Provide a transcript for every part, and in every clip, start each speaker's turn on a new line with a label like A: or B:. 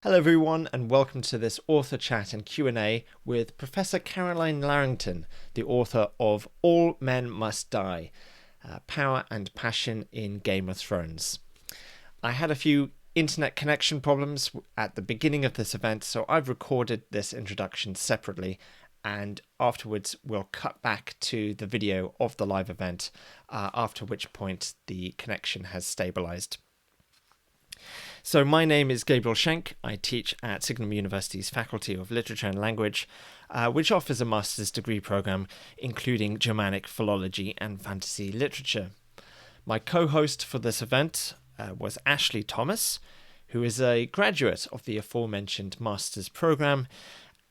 A: Hello everyone and welcome to this author chat and Q&A with Professor Carolyne Larrington, the author of All Men Must Die, Power and Passion in Game of Thrones. I had a few internet connection problems at the beginning of this event, so I've recorded this introduction separately and afterwards we'll cut back to the video of the live event, after which point the connection has stabilized. So my name is Gabriel Schenk. I teach at Signum University's Faculty of Literature and Language, which offers a master's degree program including Germanic philology and fantasy literature. My co-host for this event was Ashley Thomas, who is a graduate of the aforementioned master's program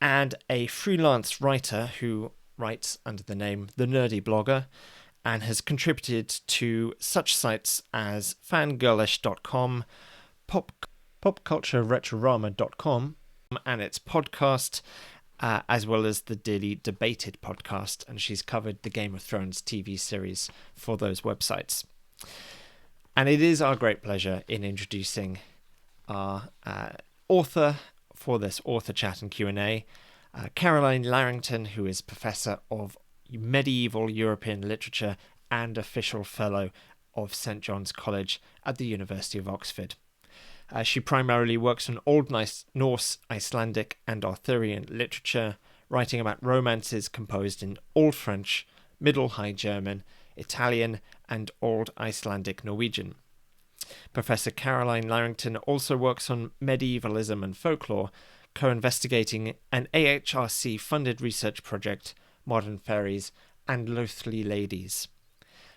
A: and a freelance writer who writes under the name The Nerdy Blogger and has contributed to such sites as fangirlish.com, popcultureretrorama.com and its podcast, as well as the Daily Debated podcast, and she's covered the Game of Thrones TV series for those websites. And it is our great pleasure in introducing our author for this author chat and Q&A, Carolyne Larrington, who is Professor of Medieval European Literature and Official Fellow of St John's College at the University of Oxford. She primarily works on Old Norse, Icelandic and Arthurian literature, writing about romances composed in Old French, Middle High German, Italian and Old Icelandic Norwegian. Professor Carolyne Larrington also works on medievalism and folklore, co-investigating an AHRC-funded research project, Modern Fairies and Loathly Ladies.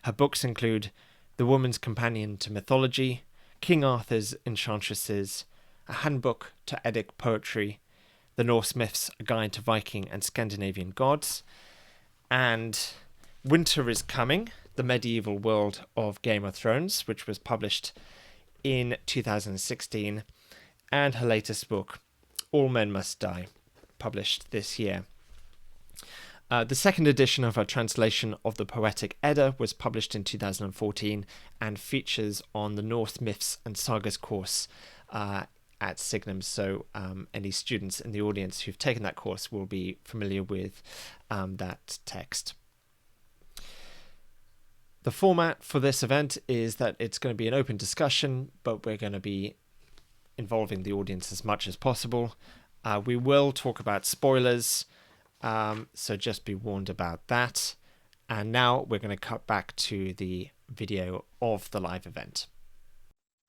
A: Her books include The Woman's Companion to Mythology, King Arthur's Enchantresses, A Handbook to Eddic Poetry, The Norse Myths, A Guide to Viking and Scandinavian Gods, and Winter is Coming, The Medieval World of Game of Thrones, which was published in 2016, and her latest book, All Men Must Die, published this year. The second edition of her translation of the Poetic Edda was published in 2014 and features on the Norse Myths and Sagas course at Signum. So any students in the audience who've taken that course will be familiar with that text. The format for this event is that it's going to be an open discussion, but we're going to be involving the audience as much as possible. We will talk about spoilers, so just be warned about that. And now we're going to cut back to the video of the live event.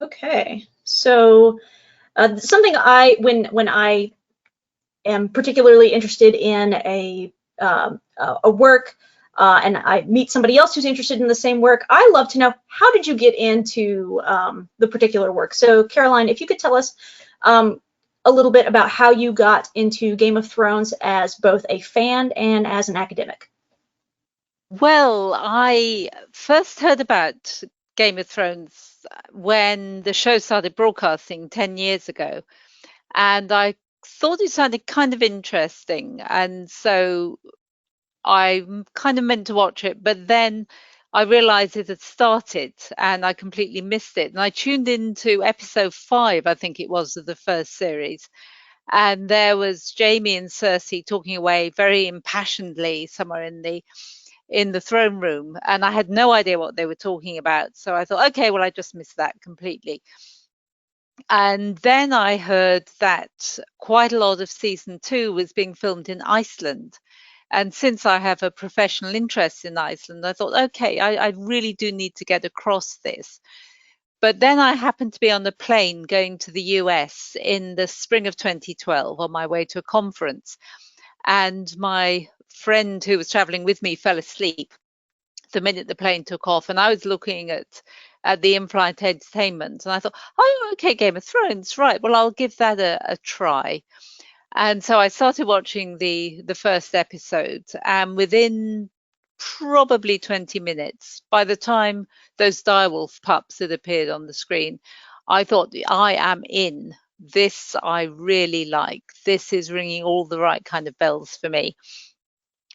B: Okay, so something when I am particularly interested in a work and I meet somebody else who's interested in the same work, I love to know, how did you get into the particular work? So Carolyne, if you could tell us a little bit about how you got into Game of Thrones as both a fan and as an academic.
C: Well, I first heard about Game of Thrones when the show started broadcasting 10 years ago, and I thought it sounded kind of interesting, and so I kind of meant to watch it, but then I realized it had started and I completely missed it. And I tuned into episode 5, I think it was, of the first series. And there was Jaime and Cersei talking away very impassionedly somewhere in the throne room. And I had no idea what they were talking about. So I thought, okay, well, I just missed that completely. And then I heard that quite a lot of season 2 was being filmed in Iceland. And since I have a professional interest in Iceland, I thought, okay, I really do need to get across this. But then I happened to be on a plane going to the US in the spring of 2012 on my way to a conference. And my friend who was traveling with me fell asleep the minute the plane took off. And I was looking at the in-flight entertainment. And I thought, oh, okay, Game of Thrones, right. Well, I'll give that a try. And so I started watching the first episode, and within probably 20 minutes, by the time those direwolf pups had appeared on the screen, I thought, I am in. This I really like. This is ringing all the right kind of bells for me.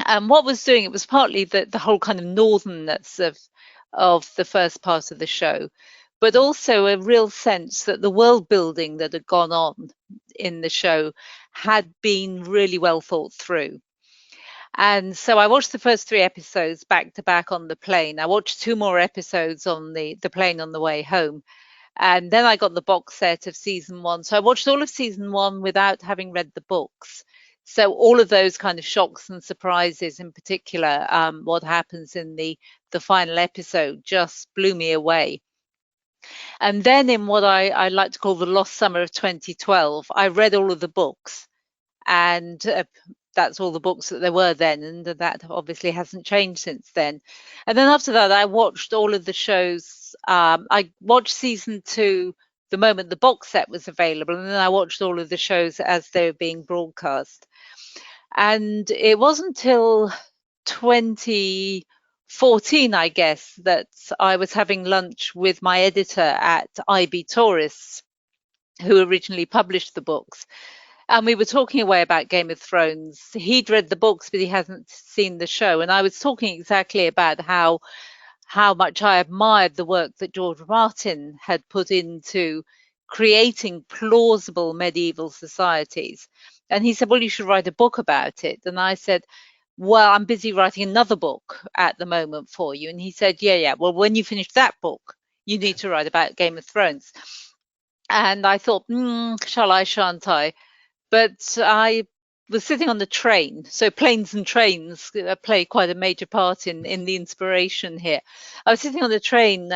C: And what was doing it was partly the whole kind of northernness of the first part of the show, but also a real sense that the world building that had gone on in the show had been really well thought through. And so I watched the first 3 episodes back to back on the plane. I watched 2 more episodes on the plane on the way home. And then I got the box set of season 1. So I watched all of season 1 without having read the books. So all of those kind of shocks and surprises, in particular, what happens in the final episode, just blew me away. And then in what I like to call the lost summer of 2012, I read all of the books. And that's all the books that there were then, and that obviously hasn't changed since then. And then after that, I watched all of the shows. I watched season 2 the moment the box set was available, and then I watched all of the shows as they were being broadcast. And it wasn't until 2014, I guess, that I was having lunch with my editor at IB Taurus, who originally published the books. And we were talking away about Game of Thrones. He'd read the books, but he hasn't seen the show. And I was talking exactly about how much I admired the work that George Martin had put into creating plausible medieval societies. And he said, well, you should write a book about it. And I said, well, I'm busy writing another book at the moment for you. And he said, yeah. Well, when you finish that book, you need to write about Game of Thrones. And I thought, shall I, shan't I? But I was sitting on the train. So planes and trains play quite a major part in the inspiration here. I was sitting on the train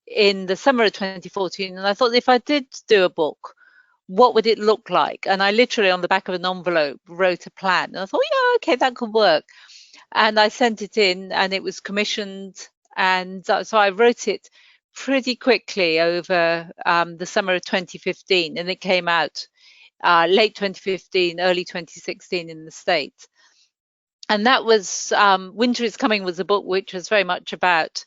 C: in the summer of 2014, and I thought, if I did do a book, what would it look like? And I literally, on the back of an envelope, wrote a plan. And I thought, yeah, okay, that could work. And I sent it in, and it was commissioned. And so I wrote it pretty quickly over the summer of 2015, and it came out late 2015, early 2016 in the States. And that was Winter is Coming was a book which was very much about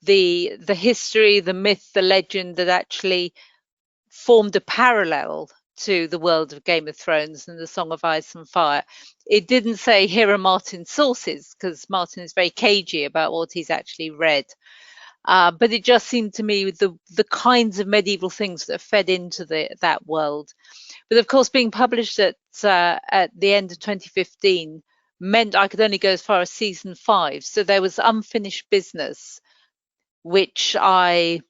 C: the history, the myth, the legend that actually formed a parallel to the world of Game of Thrones and the Song of Ice and Fire. It didn't say here are Martin's sources, because Martin is very cagey about what he's actually read. But it just seemed to me the kinds of medieval things that fed into that world. But of course, being published at the end of 2015 meant I could only go as far as season 5. So there was unfinished business, which I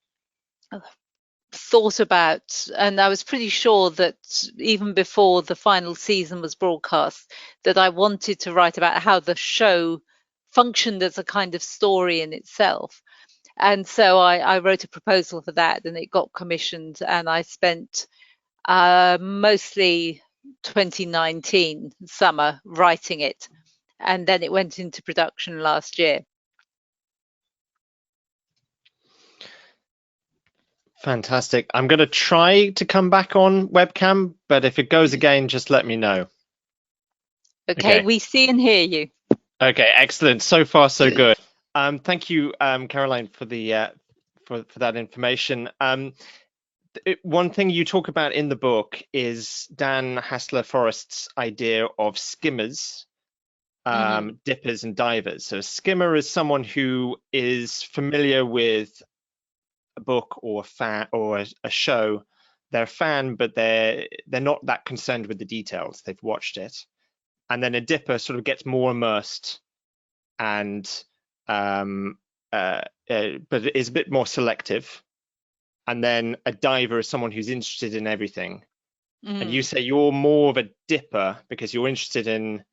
C: thought about, and I was pretty sure that even before the final season was broadcast, that I wanted to write about how the show functioned as a kind of story in itself. And so I wrote a proposal for that, and it got commissioned, and I spent mostly 2019 summer writing it, and then it went into production last year.
A: Fantastic. I'm going to try to come back on webcam, but if it goes again, just let me know.
C: Okay, we see and hear you.
A: Okay, excellent. So far, so good. Thank you, Carolyne, for the for that information. One thing you talk about in the book is Dan Hassler-Forrest's idea of skimmers, dippers and divers. So a skimmer is someone who is familiar with a book or a fan or a show. They're a fan, but they're not that concerned with the details. They've watched it. And then a dipper sort of gets more immersed and but is a bit more selective. And then a diver is someone who's interested in everything. And you say you're more of a dipper because you're interested in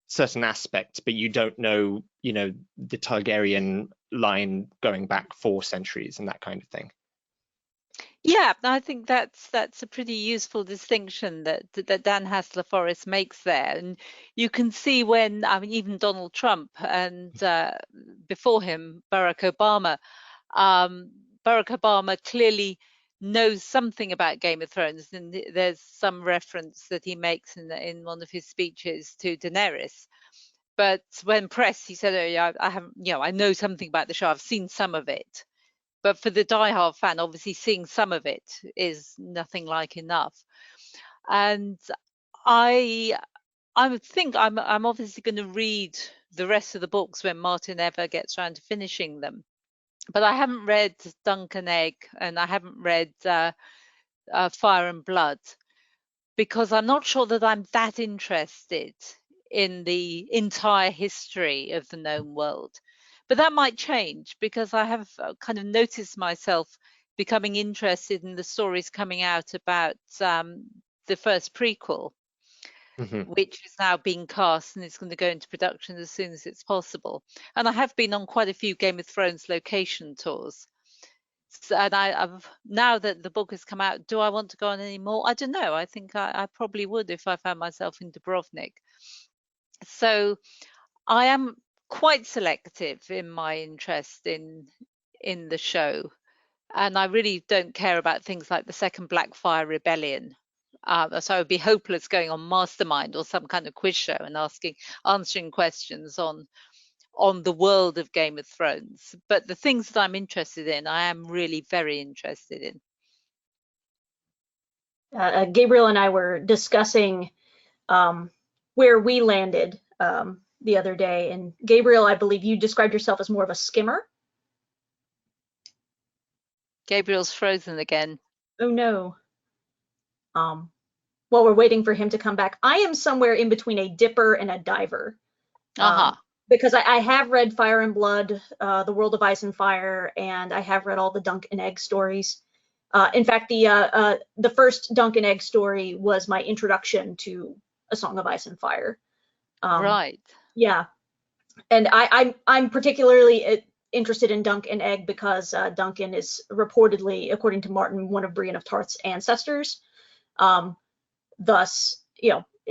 A: certain aspects, but you don't know, the Targaryen line going back 4 centuries and that kind of thing.
C: Yeah, I think that's a pretty useful distinction that Dan Hassler-Forrest makes there. And you can see when, even Donald Trump and before him, Barack Obama clearly knows something about Game of Thrones, and there's some reference that he makes in one of his speeches to Daenerys. But when pressed, he said, "Oh, yeah, I haven't, I know something about the show. I've seen some of it." But for the diehard fan, obviously seeing some of it is nothing like enough. And I think I'm obviously going to read the rest of the books when Martin ever gets around to finishing them. but I haven't read Dunk and Egg, and I haven't read Fire and Blood, because I'm not sure that I'm that interested in the entire history of the known world. But that might change, because I have kind of noticed myself becoming interested in the stories coming out about the first prequel, which is now being cast and it's going to go into production as soon as it's possible. And I have been on quite a few Game of Thrones location tours. And I've, now that the book has come out, do I want to go on any more? I don't know. I think I probably would if I found myself in Dubrovnik. So I am quite selective in my interest in the show, and I really don't care about things like the Second Blackfire Rebellion. So I would be hopeless going on Mastermind or some kind of quiz show and answering questions on the world of Game of Thrones. But the things that I'm interested in, I am really very interested in.
B: Gabriel and I were discussing where we landed the other day, and Gabriel, I believe you described yourself as more of a skimmer.
C: Gabriel's frozen again.
B: Oh no. While we're waiting for him to come back, I am somewhere in between a dipper and a diver. Because I have read Fire and Blood, The World of Ice and Fire, and I have read all the Dunk and Egg stories. In fact, the first Dunk and Egg story was my introduction to A Song of Ice and Fire.
C: Right.
B: Yeah, and I'm particularly interested in Dunk and Egg because Duncan is reportedly, according to Martin, one of Brienne of Tarth's ancestors. Thus,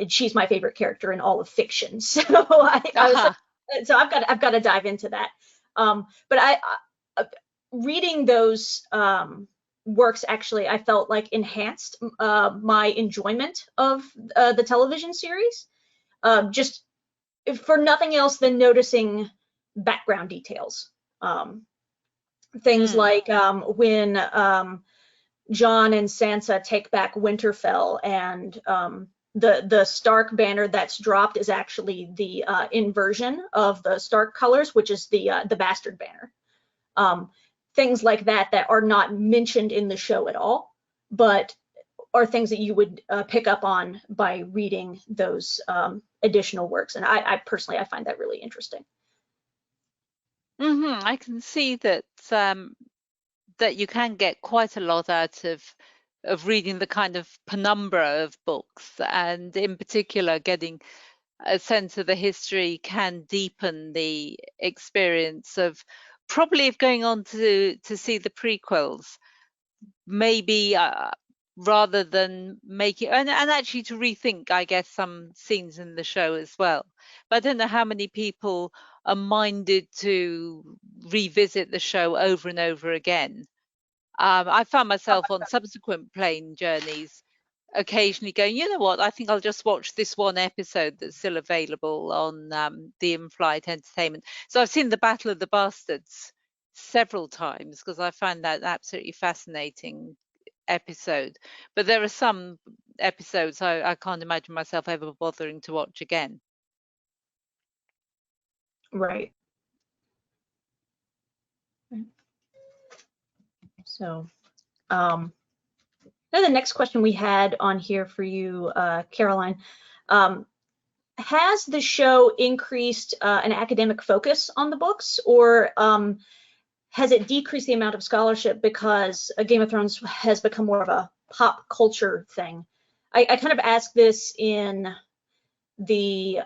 B: she's my favorite character in all of fiction. So I've got to dive into that. But I reading those works, actually, I felt like enhanced my enjoyment of the television series, just for nothing else than noticing background details. Things like when Jon and Sansa take back Winterfell, and the Stark banner that's dropped is actually the inversion of the Stark colors, which is the bastard banner. Things like that are not mentioned in the show at all, but are things that you would pick up on by reading those additional works. And I personally, I find that really interesting.
C: I can see that that you can get quite a lot out of reading the kind of penumbra of books, and in particular getting a sense of the history can deepen the experience of probably of going on to see the prequels, maybe rather than making and actually to rethink, I guess, some scenes in the show as well. But I don't know how many people are minded to revisit the show over and over again. I found myself on subsequent plane journeys occasionally going, you know what, I think I'll just watch this one episode that's still available on the in-flight entertainment. So I've seen the Battle of the Bastards several times because I find that absolutely fascinating episode. But there are some episodes I can't imagine myself ever bothering to watch again.
B: Right. So, now the next question we had on here for you, Caroline, has the show increased an academic focus on the books, or has it decreased the amount of scholarship because Game of Thrones has become more of a pop culture thing? I kind of ask this in the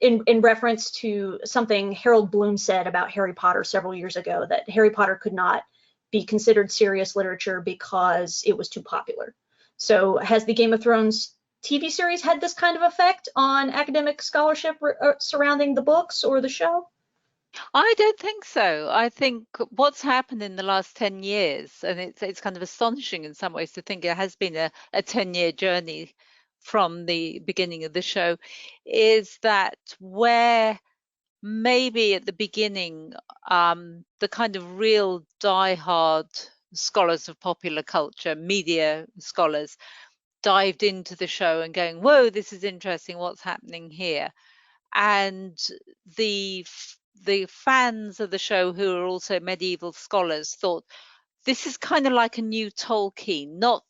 B: in reference to something Harold Bloom said about Harry Potter several years ago, that Harry Potter could not be considered serious literature because it was too popular. So has the Game of Thrones TV series had this kind of effect on academic scholarship surrounding the books or the show?
C: I don't think so. I think what's happened in the last 10 years, and it's kind of astonishing in some ways to think it has been a 10-year journey from the beginning of the show, is that where maybe at the beginning the kind of real diehard scholars of popular culture, media scholars, dived into the show and going, whoa, this is interesting, what's happening here? And the the fans of the show, who are also medieval scholars, thought this is kind of like a new Tolkien, not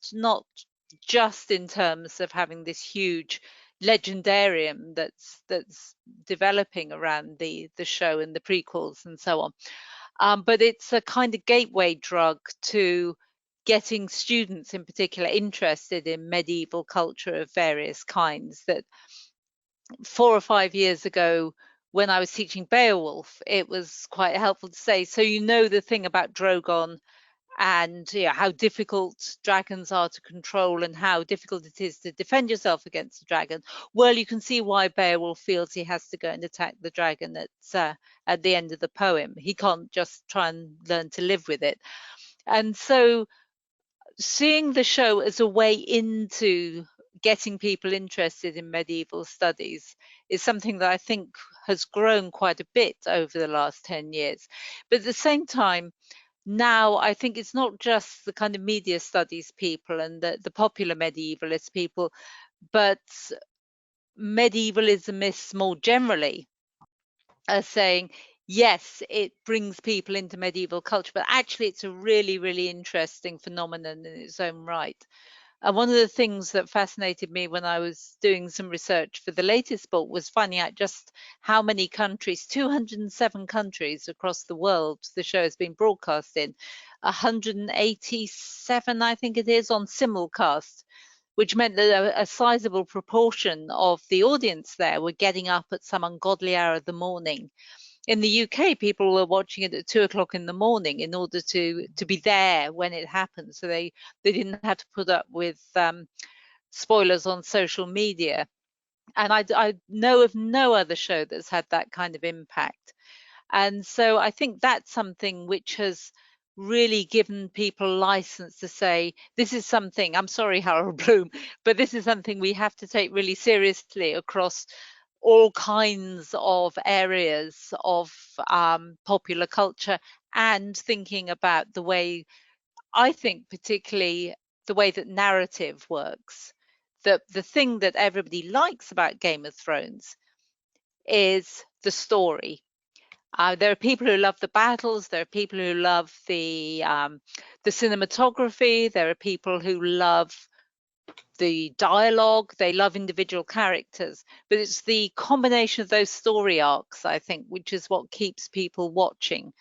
C: just in terms of having this huge legendarium that's developing around the show and the prequels and so on, but it's a kind of gateway drug to getting students in particular interested in medieval culture of various kinds. That 4 or 5 years ago, when I was teaching Beowulf, it was quite helpful to say, so you know the thing about Drogon and how difficult dragons are to control and how difficult it is to defend yourself against a dragon. Well, you can see why Beowulf feels he has to go and attack the dragon at the end of the poem. He can't just try and learn to live with it. And so seeing the show as a way into getting people interested in medieval studies is something that I think has grown quite a bit over the last 10 years. But at the same time, now I think it's not just the kind of media studies people and the popular medievalist people, but medievalismists more generally are saying, yes, it brings people into medieval culture, but actually it's a really, really interesting phenomenon in its own right. And one of the things that fascinated me when I was doing some research for the latest book was finding out just how many countries, 207 countries across the world, the show has been broadcast in, 187, I think it is, on simulcast, which meant that a sizable proportion of the audience there were getting up at some ungodly hour of the morning. In the UK, people were watching it at 2 o'clock in the morning in order to be there when it happened. So they didn't have to put up with spoilers on social media. And I know of no other show that's had that kind of impact. And so I think that's something which has really given people license to say, this is something, I'm sorry, Harold Bloom, but this is something we have to take really seriously across all kinds of areas of popular culture, and thinking about the way, I think particularly the way that narrative works. The thing that everybody likes about Game of Thrones is the story. There are people who love the battles. There are people who love the cinematography. There are people who love the dialogue. They love individual characters, but it's the combination of those story arcs, I think, which is what keeps people watching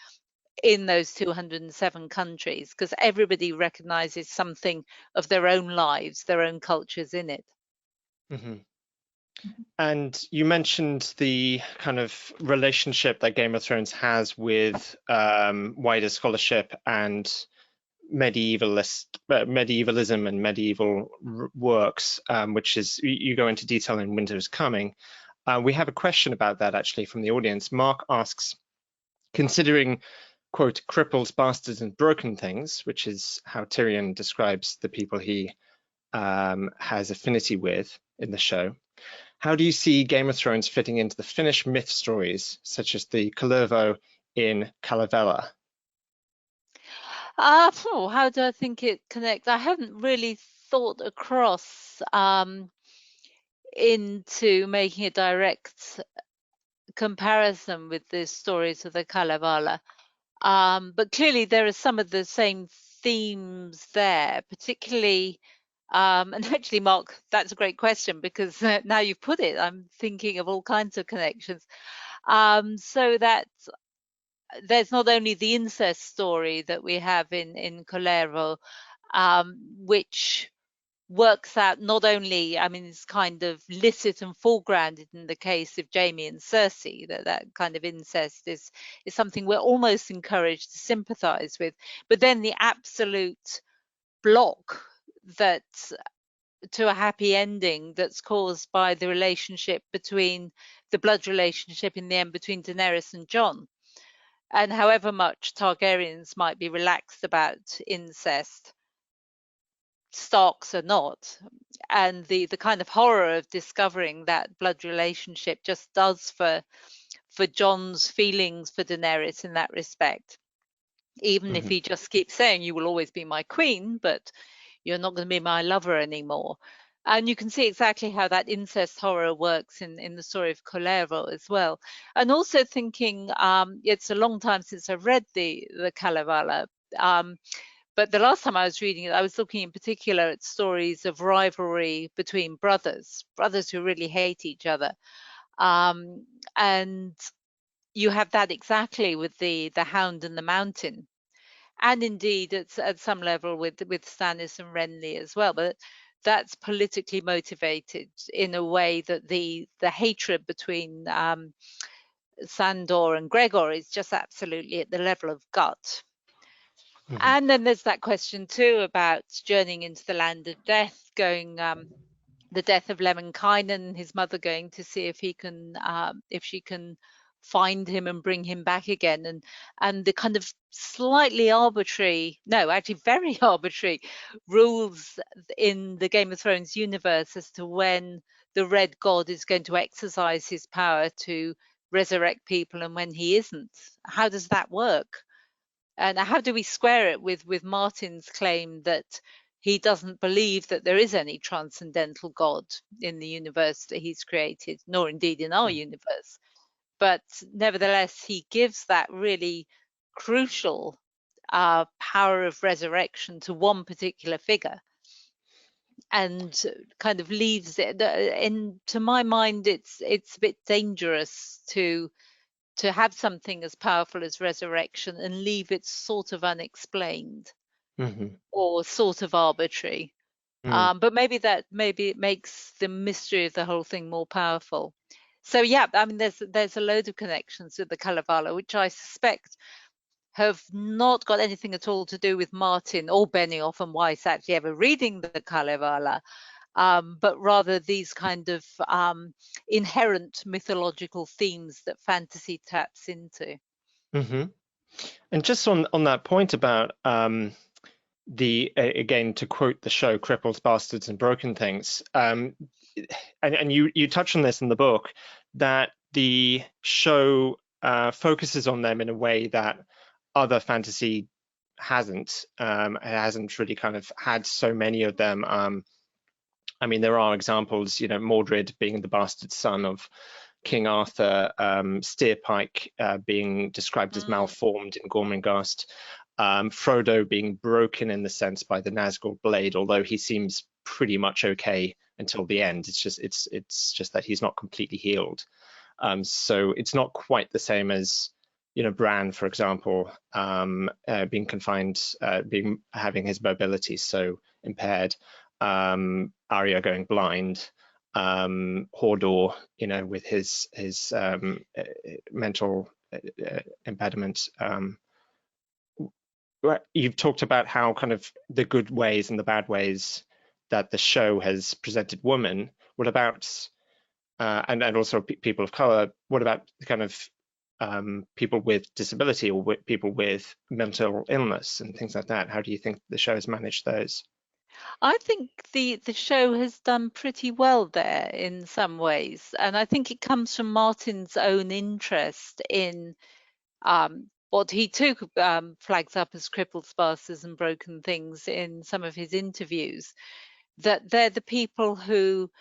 C: in those 207 countries, because everybody recognizes something of their own lives, their own cultures in it.
A: Mm-hmm. And you mentioned the kind of relationship that Game of Thrones has with wider scholarship and medievalism and medieval works, which is, you go into detail in Winter is Coming. We have a question about that actually from the audience. Mark asks, considering, quote, cripples, bastards, and broken things, which is how Tyrion describes the people he has affinity with in the show, how do you see Game of Thrones fitting into the Finnish myth stories, such as the Kalervo in Kalevala?
C: How do I think it connects? I haven't really thought across into making a direct comparison with the stories of the Kalevala. But clearly there are some of the same themes there, particularly, and actually, Mark, that's a great question, because now you've put it, I'm thinking of all kinds of connections. So that there's not only the incest story that we have in Kalervo, which works out not only, I mean, it's kind of licit and foregrounded in the case of Jaime and Cersei, that kind of incest is something we're almost encouraged to sympathize with. But then the absolute block that to a happy ending that's caused by the relationship between the blood relationship in the end between Daenerys and Jon. And however much Targaryens might be relaxed about incest, Starks are not. And the kind of horror of discovering that blood relationship just does for Jon's feelings for Daenerys in that respect. Even if he just keeps saying, you will always be my queen, but you're not going to be my lover anymore. And you can see exactly how that incest horror works in the story of Colero as well. And also thinking, it's a long time since I've read the Kalevala, but the last time I was reading it, I was looking in particular at stories of rivalry between brothers who really hate each other. And you have that exactly with the Hound and the Mountain, and indeed at some level with Stannis and Renly as well. But that's politically motivated in a way that the hatred between Sandor and Gregor is just absolutely at the level of gut.
A: Mhm.
C: And then there's that question too about journeying into the land of death, going the death of Lemminkainen, his mother going to see if she can find him and bring him back again, and the kind of slightly arbitrary, no, actually very arbitrary rules in the Game of Thrones universe as to when the Red God is going to exercise his power to resurrect people and when he isn't. How does that work? And how do we square it with Martin's claim that he doesn't believe that there is any transcendental God in the universe that he's created, nor indeed in our universe? But nevertheless, he gives that really crucial power of resurrection to one particular figure, and kind of leaves it. And to my mind, it's a bit dangerous to have something as powerful as resurrection and leave it sort of unexplained or sort of arbitrary. But maybe it makes the mystery of the whole thing more powerful. So yeah, I mean, there's a load of connections with the Kalevala, which I suspect have not got anything at all to do with Martin or Benioff and Weiss actually ever reading the Kalevala, but rather these kind of inherent mythological themes that fantasy taps into.
A: And just on that point about again, to quote the show, cripples, bastards, and broken things, and you touch on this in the book, that the show focuses on them in a way that other fantasy hasn't. It hasn't really kind of had so many of them. I mean, there are examples, Mordred being the bastard son of King Arthur, Steerpike being described as malformed in Gormenghast, Frodo being broken in the sense by the Nazgul blade, although he seems pretty much okay until the end. It's just that he's not completely healed. So it's not quite the same as Bran, for example, being confined, having his mobility so impaired, Arya going blind, Hodor, with his mental impediment. You've talked about how kind of the good ways and the bad ways that the show has presented women. What about and also people of color? What about kind of people with disability or people with mental illness and things like that? How do you think the show has managed those?
C: I think the show has done pretty well there in some ways, and I think it comes from Martin's own interest in what he too flags up as cripples, bastards, and broken things in some of his interviews. That they're the people who,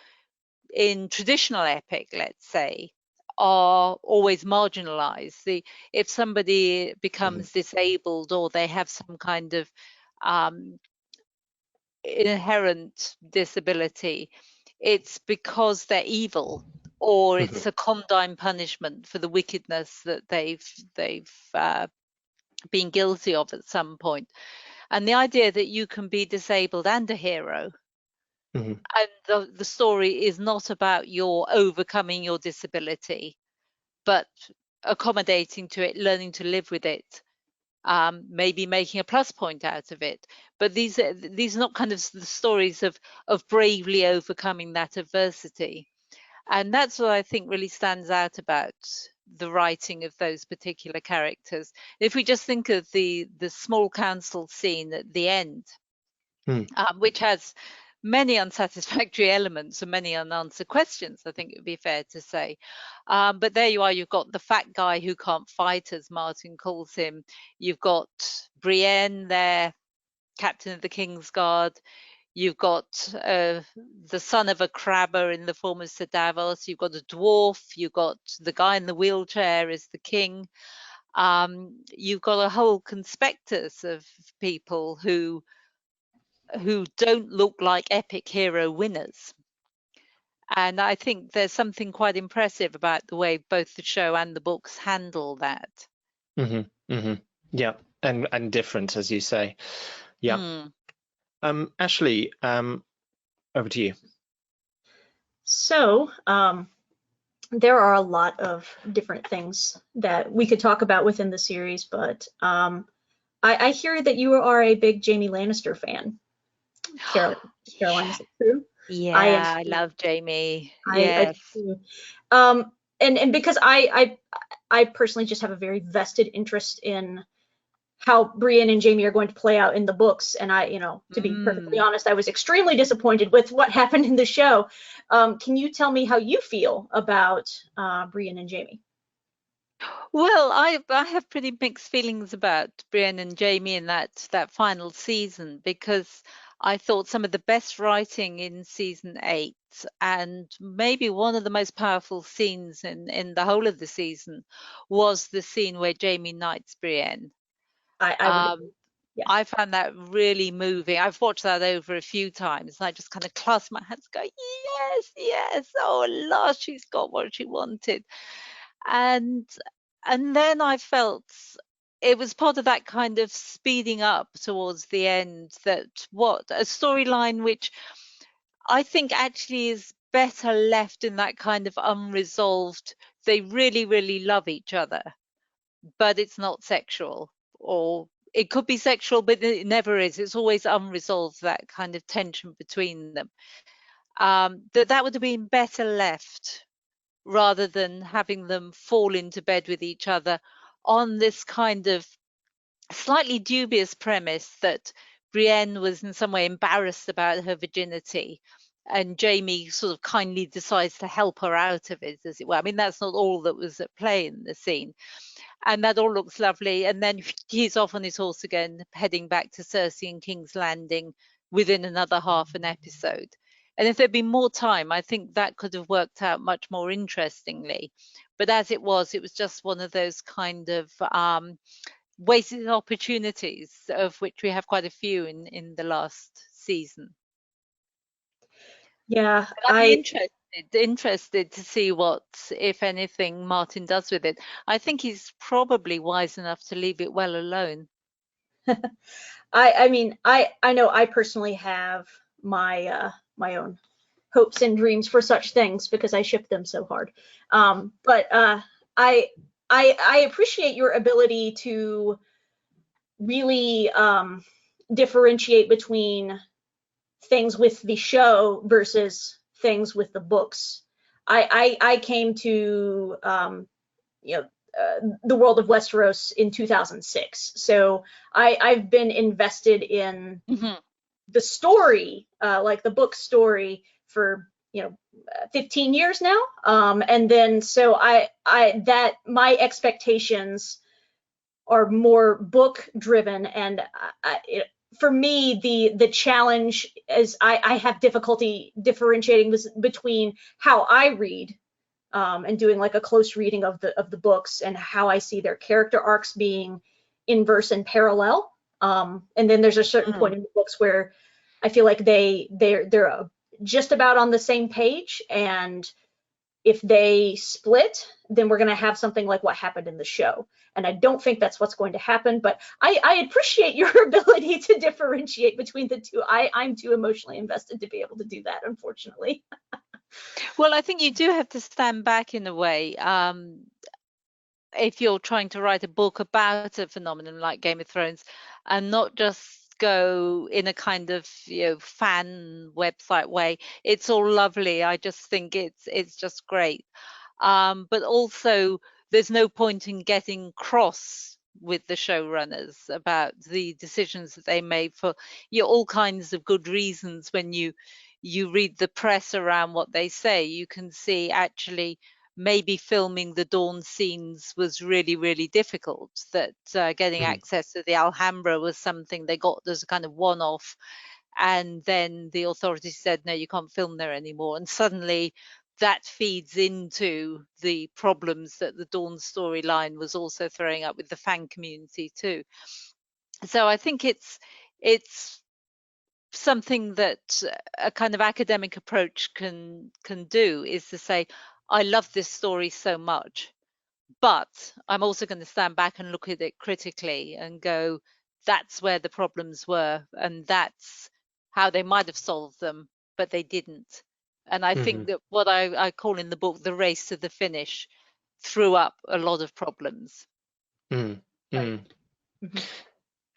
C: in traditional epic, let's say, are always marginalized. If somebody becomes disabled or they have some kind of inherent disability, it's because they're evil, or it's a condign punishment for the wickedness that they've been guilty of at some point. And the idea that you can be disabled and a hero, and the story is not about your overcoming your disability, but accommodating to it, learning to live with it, maybe making a plus point out of it. But these are not kind of the stories of bravely overcoming that adversity. And that's what I think really stands out about the writing of those particular characters. If we just think of the small council scene at the end, which has many unsatisfactory elements and many unanswered questions, I think it would be fair to say. But there you are, you've got the fat guy who can't fight, as Martin calls him. You've got Brienne there, captain of the King's Guard. You've got the son of a crabber in the form of Sir Davos. You've got a dwarf. You've got the guy in the wheelchair is the king. You've got a whole conspectus of people who don't look like epic hero winners. And I think there's something quite impressive about the way both the show and the books handle that.
A: Yeah, and different, as you say. Yeah. Ashley, over to you.
B: So, there are a lot of different things that we could talk about within the series, but I hear that you are a big Jaime Lannister fan. Caroline, is it true?
C: Yeah, I love Jaime. Yes.
B: I do. And because I personally just have a very vested interest in how Brienne and Jaime are going to play out in the books, and to be perfectly honest, I was extremely disappointed with what happened in the show. Can you tell me how you feel about Brienne and Jaime?
C: Well, I have pretty mixed feelings about Brienne and Jaime in that final season, because I thought some of the best writing in season 8, and maybe one of the most powerful scenes in the whole of the season, was the scene where Jaime knights Brienne.
B: I would agree. Yeah.
C: I found that really moving. I've watched that over a few times, and I just kind of clasp my hands, go, yes, oh, at last she's got what she wanted. And then I felt it was part of that kind of speeding up towards the end, that a storyline which I think actually is better left in that kind of unresolved, they really, really love each other, but it's not sexual, or it could be sexual, but it never is. It's always unresolved, that kind of tension between them. That would have been better left, rather than having them fall into bed with each other on this kind of slightly dubious premise that Brienne was in some way embarrassed about her virginity, and Jaime sort of kindly decides to help her out of it, as it were. I mean, that's not all that was at play in the scene. And that all looks lovely. And then he's off on his horse again, heading back to Cersei and King's Landing within another half an episode. And if there'd been more time, I think that could have worked out much more interestingly. But as it was just one of those kind of wasted opportunities, of which we have quite a few in the last season.
B: Yeah,
C: I'm interested to see what, if anything, Martin does with it. I think he's probably wise enough to leave it well alone.
B: I mean, I know I personally have my my own hopes and dreams for such things, because I ship them so hard. But I appreciate your ability to really differentiate between things with the show versus things with the books. I came to the world of Westeros in 2006, so I've been invested in the story, like the book story, for 15 years now, and then so that my expectations are more book driven, and for me the challenge is I have difficulty differentiating between how I read and doing like a close reading of the books, and how I see their character arcs being inverse and parallel, and then there's a certain point in the books where I feel like they're just about on the same page, and if they split, then we're going to have something like what happened in the show. And I don't think that's what's going to happen, but I appreciate your ability to differentiate between the two. I'm too emotionally invested to be able to do that, unfortunately.
C: Well, I think you do have to stand back in a way. If you're trying to write a book about a phenomenon like Game of Thrones, and not just go in a kind of fan website way. It's all lovely. I just think it's just great. But also, there's no point in getting cross with the showrunners about the decisions that they made for all kinds of good reasons. When you read the press around what they say, you can see actually maybe filming the dawn scenes was really, really difficult, that getting access to the Alhambra was something they got as a kind of one-off, and then the authorities said, no, you can't film there anymore. And suddenly that feeds into the problems that the Dawn storyline was also throwing up with the fan community too. So I think it's something that a kind of academic approach can do, is to say, I love this story so much, but I'm also going to stand back and look at it critically and go, that's where the problems were, and that's how they might have solved them, but they didn't. And I think that what I call in the book the race to the finish threw up a lot of problems.
A: Mm.
B: Right.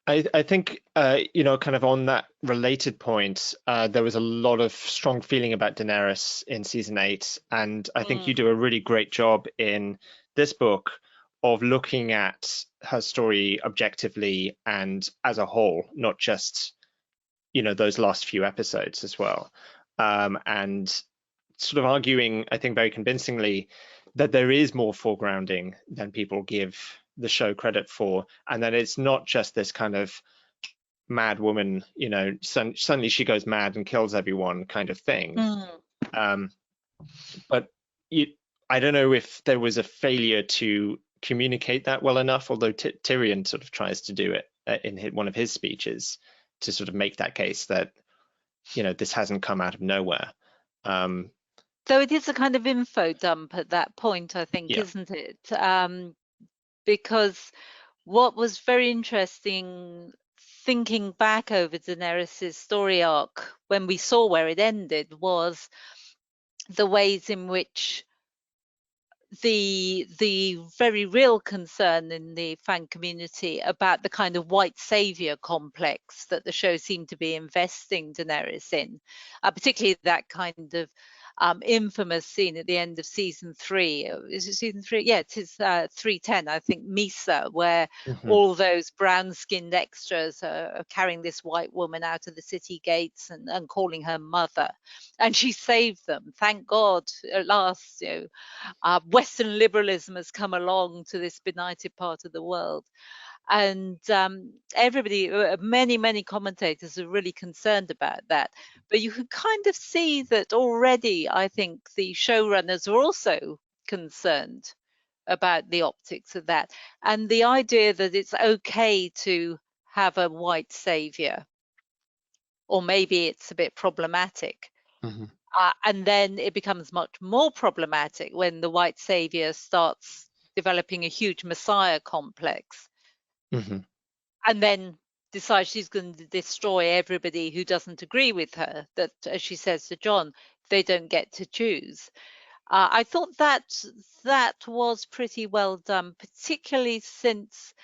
A: I think, kind of on that related point, there was a lot of strong feeling about Daenerys in season 8. And I think you do a really great job in this book of looking at her story objectively and as a whole, not just, those last few episodes as well. And sort of arguing, I think very convincingly, that there is more foregrounding than people give the show credit for, and that it's not just this kind of mad woman, suddenly she goes mad and kills everyone kind of thing. But I don't know if there was a failure to communicate that well enough, although Tyrion sort of tries to do it in one of his speeches to sort of make that case that, this hasn't come out of nowhere.
C: Though it is a kind of info dump at that point, I think, isn't it? Because what was very interesting, thinking back over Daenerys' story arc when we saw where it ended, was the ways in which the very real concern in the fan community about the kind of white savior complex that the show seemed to be investing Daenerys in, particularly that kind of infamous scene at the end of season 3. Is it season 3? Yeah, it is 310, I think, Misa, where all those brown-skinned extras are carrying this white woman out of the city gates and calling her mother. And she saved them. Thank God, at last, Western liberalism has come along to this benighted part of the world. And everybody, many commentators are really concerned about that. But you can kind of see that already. I think the showrunners are also concerned about the optics of that, and the idea that it's okay to have a white savior, or maybe it's a bit problematic. And then it becomes much more problematic when the white savior starts developing a huge messiah complex. And then decides she's going to destroy everybody who doesn't agree with her, that, as she says to Jon, they don't get to choose. I thought that was pretty well done, particularly since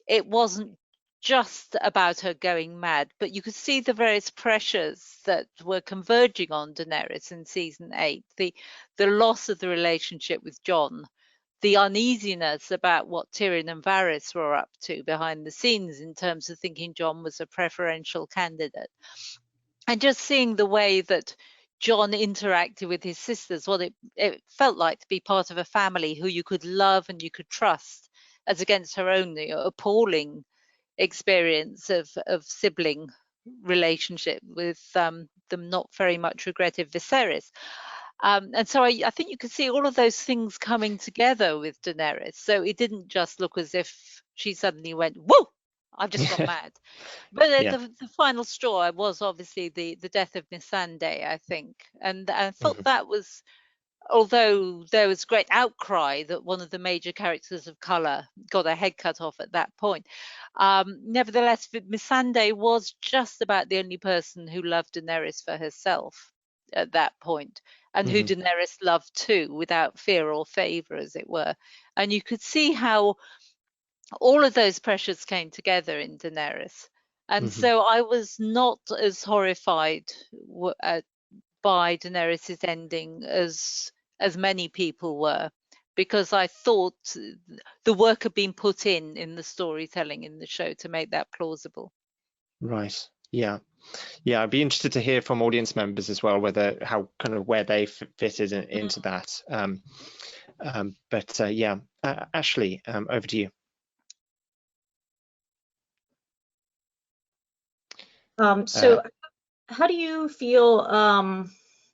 C: it wasn't just about her going mad, but you could see the various pressures that were converging on Daenerys in season 8, the loss of the relationship with Jon, the uneasiness about what Tyrion and Varys were up to behind the scenes in terms of thinking Jon was a preferential candidate. And just seeing the way that Jon interacted with his sisters, what it felt like to be part of a family who you could love and you could trust, as against her own appalling experience of sibling relationship with them not very much regretted Viserys. And so I think you could see all of those things coming together with Daenerys. So it didn't just look as if she suddenly went, whoa, I've just gone mad. But the final straw was obviously the death of Missandei, I think. And I thought that was, although there was great outcry that one of the major characters of colour got her head cut off at that point, nevertheless, Missandei was just about the only person who loved Daenerys for herself at that point, and who Daenerys loved too, without fear or favour, as it were. And you could see how all of those pressures came together in Daenerys. And so I was not as horrified by Daenerys' ending as many people were, because I thought the work had been put in the storytelling in the show to make that plausible.
A: Right. Yeah. I'd be interested to hear from audience members as well, where they fitted into that. Ashley, over to you.
B: how do you feel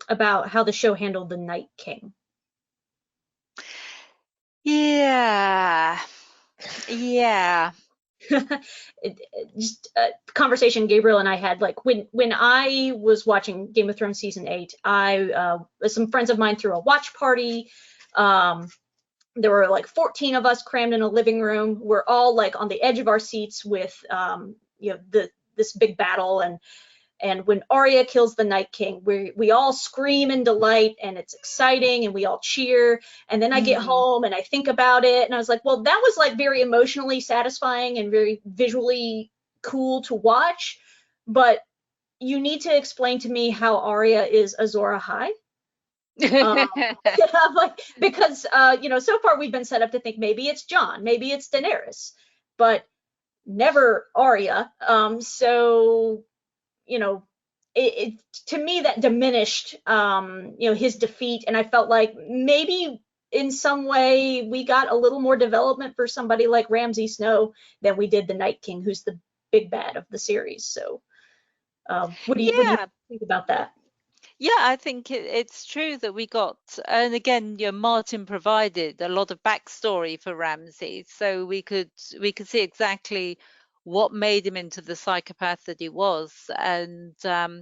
B: about how the show handled the Night King?
C: Yeah. Yeah.
B: Just a conversation Gabriel and I had, like when I was watching Game of Thrones season 8, I some friends of mine threw a watch party. There were like 14 of us crammed in a living room. We're all like on the edge of our seats with this big battle, and when Arya kills the Night King, we all scream in delight, and it's exciting, and we all cheer. And then I get home and I think about it, and I was like, well, that was like very emotionally satisfying and very visually cool to watch. But you need to explain to me how Arya is Azor Ahai. Like, because so far we've been set up to think maybe it's Jon, maybe it's Daenerys, but never Arya. So to me that diminished his defeat, and I felt like maybe in some way we got a little more development for somebody like Ramsay Snow than we did the Night King, who's the big bad of the series. So what do you think about that?
C: Yeah, I think it's true that we got, and again, Martin provided a lot of backstory for Ramsay, so we could see exactly what made him into the psychopath that he was, and there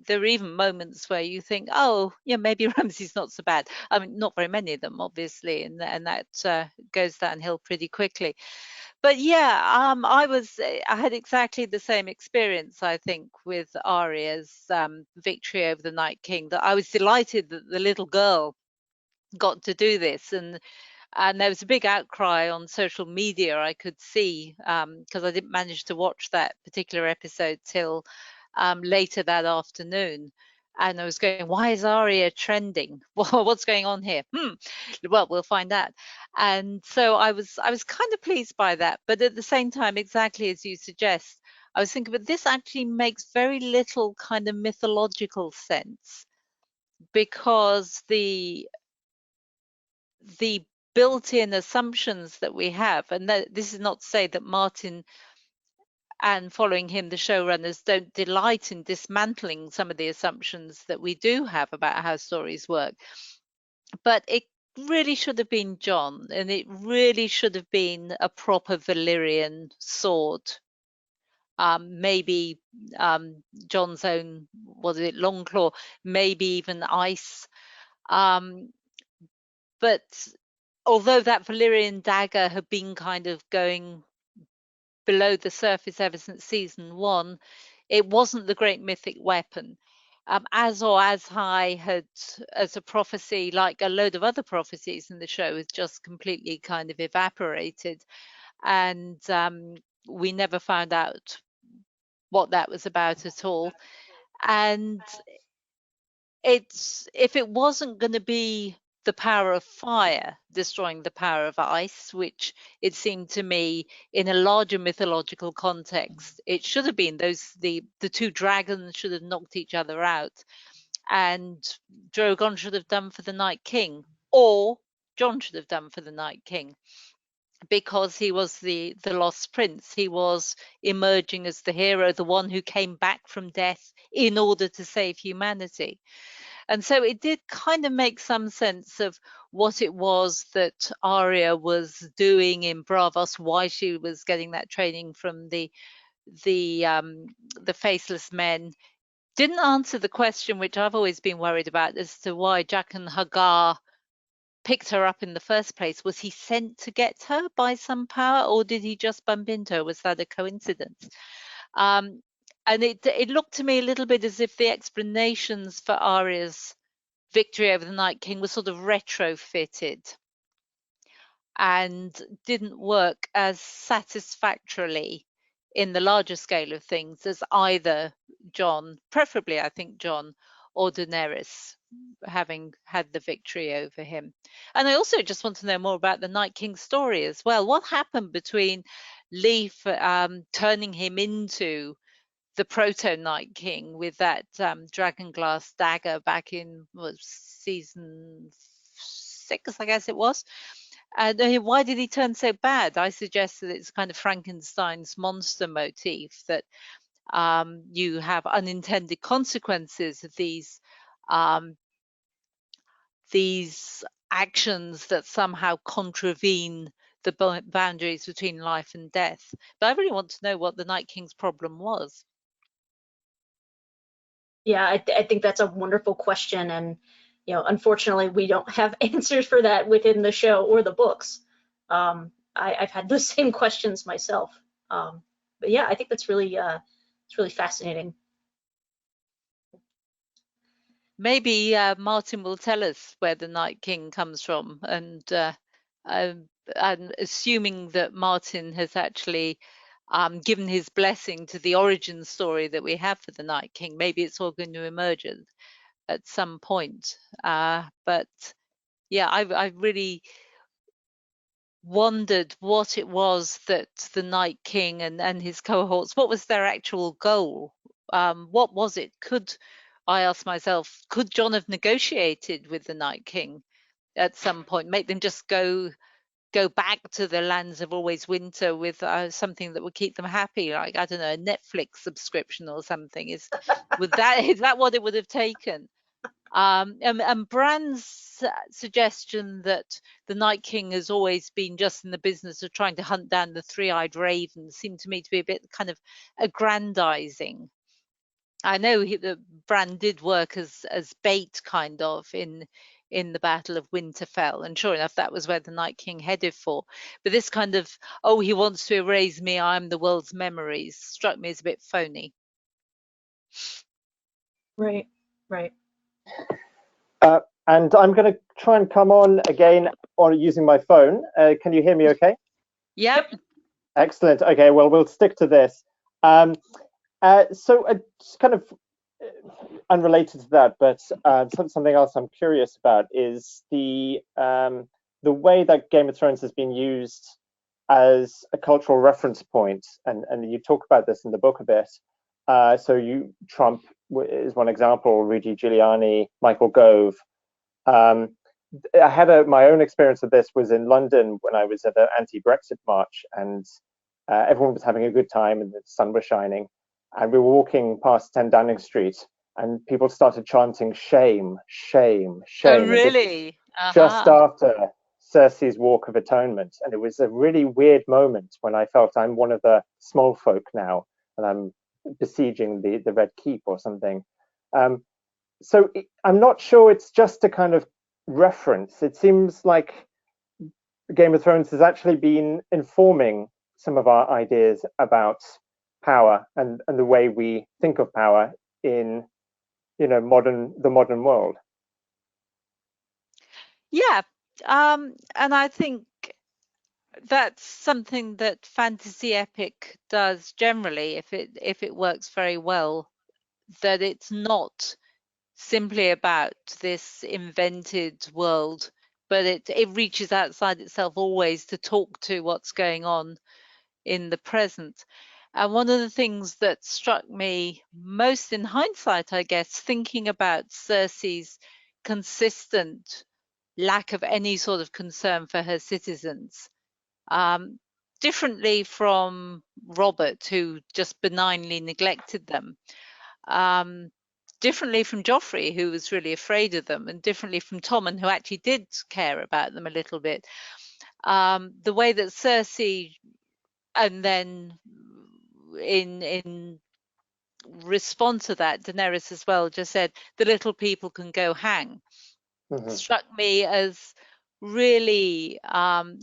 C: are even moments where you think, oh, yeah, maybe Ramsay's not so bad. I mean, not very many of them, obviously, and that goes downhill pretty quickly. But yeah, I had exactly the same experience, I think, with Arya's victory over the Night King. That I was delighted that the little girl got to do this, and there was a big outcry on social media. I could see because I didn't manage to watch that particular episode till later that afternoon. And I was going, why is Arya trending? What's going on here? Well, we'll find out. And so I was kind of pleased by that. But at the same time, exactly as you suggest, I was thinking, but this actually makes very little kind of mythological sense, because the built-in assumptions that we have, and this is not to say that Martin and following him, the showrunners don't delight in dismantling some of the assumptions that we do have about how stories work. But it really should have been Jon, and it really should have been a proper Valyrian sword. Maybe Jon's own, was it Longclaw, maybe even ice. But although that Valyrian dagger had been kind of going below the surface ever since season 1, it wasn't the great mythic weapon. Azor Ahai had, as a prophecy, like a load of other prophecies in the show, has just completely kind of evaporated, and we never found out what that was about at all. And if it wasn't going to be the power of fire destroying the power of ice, which it seemed to me in a larger mythological context, it should have been the two dragons should have knocked each other out, and Drogon should have done for the Night King, or Jon should have done for the Night King, because he was the lost prince. He was emerging as the hero, the one who came back from death in order to save humanity. And so it did kind of make some sense of what it was that Arya was doing in Bravos, why she was getting that training from the faceless men. Didn't answer the question, which I've always been worried about, as to why Jaqen H'ghar picked her up in the first place. Was he sent to get her by some power, or did he just bump into her? Was that a coincidence? And it looked to me a little bit as if the explanations for Arya's victory over the Night King was sort of retrofitted and didn't work as satisfactorily in the larger scale of things as either Jon, preferably I think Jon, or Daenerys, having had the victory over him. And I also just want to know more about the Night King story as well. What happened between Leaf turning him into the proto Night King with that dragon glass dagger back in season 6, I guess it was. And why did he turn so bad? I suggest that it's kind of Frankenstein's monster motif, that You have unintended consequences of these actions that somehow contravene the boundaries between life and death. But I really want to know what the Night King's problem was.
B: Yeah, I think that's a wonderful question, and unfortunately, we don't have answers for that within the show or the books. I've had those same questions myself, but yeah, I think that's really it's really fascinating.
C: Maybe Martin will tell us where the Night King comes from, and assuming that Martin has actually given his blessing to the origin story that we have for the Night King, maybe it's all going to emerge at some point. But yeah, I really wondered what it was that the Night King and his cohorts, what was their actual goal? What was it? I asked myself, could John have negotiated with the Night King at some point, make them just go back to the lands of always winter with something that would keep them happy, like, I don't know, a Netflix subscription or something? Is that what it would have taken? And Bran's suggestion that the Night King has always been just in the business of trying to hunt down the three-eyed raven seemed to me to be a bit kind of aggrandizing. I know that Bran did work as bait, kind of, in the Battle of Winterfell, and sure enough, that was where the Night King headed for. But this kind of, oh, he wants to erase me, I'm the world's memories, struck me as a bit phony.
B: Right, right.
D: And I'm going to try and come on again on using my phone. Can you hear me okay?
C: Yep.
D: Excellent. Okay, well, we'll stick to this. So just kind of unrelated to that, but something else I'm curious about is the way that Game of Thrones has been used as a cultural reference point, and you talk about this in the book a bit. So Trump is one example, Rudy Giuliani, Michael Gove. I had my own experience of this was in London when I was at an anti-Brexit march, and everyone was having a good time and the sun was shining. And we were walking past 10 Downing Street, and people started chanting "shame, shame, shame."
C: Oh, really?
D: Just after Cersei's Walk of Atonement, and it was a really weird moment when I felt I'm one of the small folk now, and I'm besieging the Red Keep or something. So I'm not sure it's just a kind of reference. It seems like Game of Thrones has actually been informing some of our ideas about power and the way we think of power in the modern world.
C: Yeah, and I think that's something that fantasy epic does generally, if it works very well, that it's not simply about this invented world, but it reaches outside itself always to talk to what's going on in the present. And one of the things that struck me most in hindsight, I guess, thinking about Cersei's consistent lack of any sort of concern for her citizens, differently from Robert, who just benignly neglected them, differently from Joffrey, who was really afraid of them, and differently from Tommen, who actually did care about them a little bit. The way that Cersei, and then in response to that, Daenerys as well just said, "The little people can go hang." Struck me as really